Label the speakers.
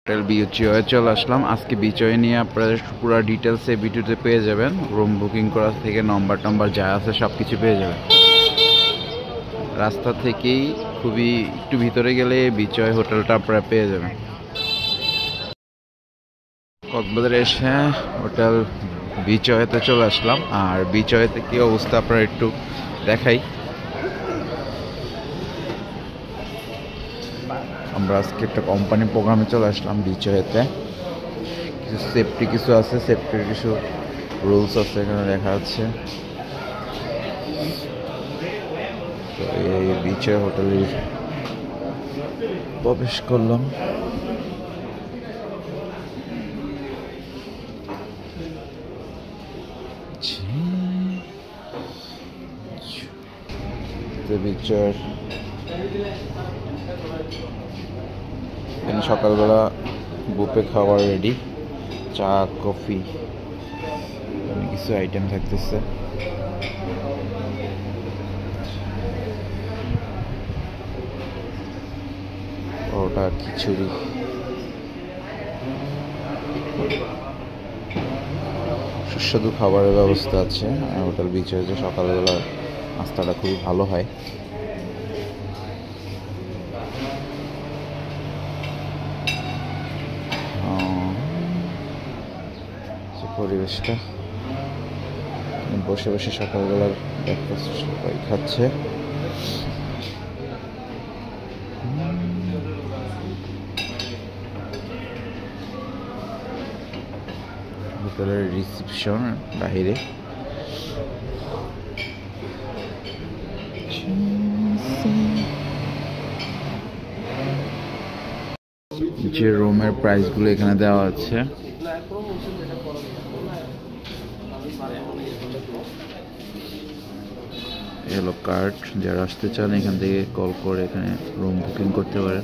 Speaker 1: Hotel বিচয়ে চলে আসলাম। আজকে বিচয়ে নিয়ে আপনারা পুরো ডিটেলস এই ভিডিওতে পেয়ে যাবেন। রুম বুকিং করা থেকে নাম্বার যা আছে সব কিছু পেয়ে যাবেন। রাস্তা থেকেই খুবই একটু ভিতরে গেলে বিচয় হোটেলটা আপনারা পেয়ে যাবেন। কক্সবাজারে এসে হোটেল বিচয়েতে চলে আসলাম। আর বিচয়েতে কি অবস্থা আপনারা একটু দেখাই। আমরা আজকে একটা কোম্পানি প্রোগ্রামে চলে আসলাম বিচয়েতে। কিছু আছে, সেফটির কিছু রুলস আছে এখানে দেখা যাচ্ছে। তো এই বিচয় হোটেলে প্রবেশ করলাম। বিচয়ের সকালবেলা বুফে খাবার রেডি, চা কফি অনেক কিছু আইটেম থাকতেছে। পরোটা, খিচুড়ি, সুস্বাদু খাবারের ব্যবস্থা আছে হোটেল বিচয়ে। যে সকালবেলা নাস্তাটা খুবই ভালো হয়। পরিবেশটা বসে বসে সকালবেলার ব্রেকফাস্ট সবাই খাচ্ছে। হোটেলের রিসেপশন বাহিরে। যে রুমের প্রাইসগুলো এখানে দেওয়া আছে। এলো কার্ড, যারা আসতে চান এখান থেকে কল করে এখানে রুম বুকিং করতে পারেন।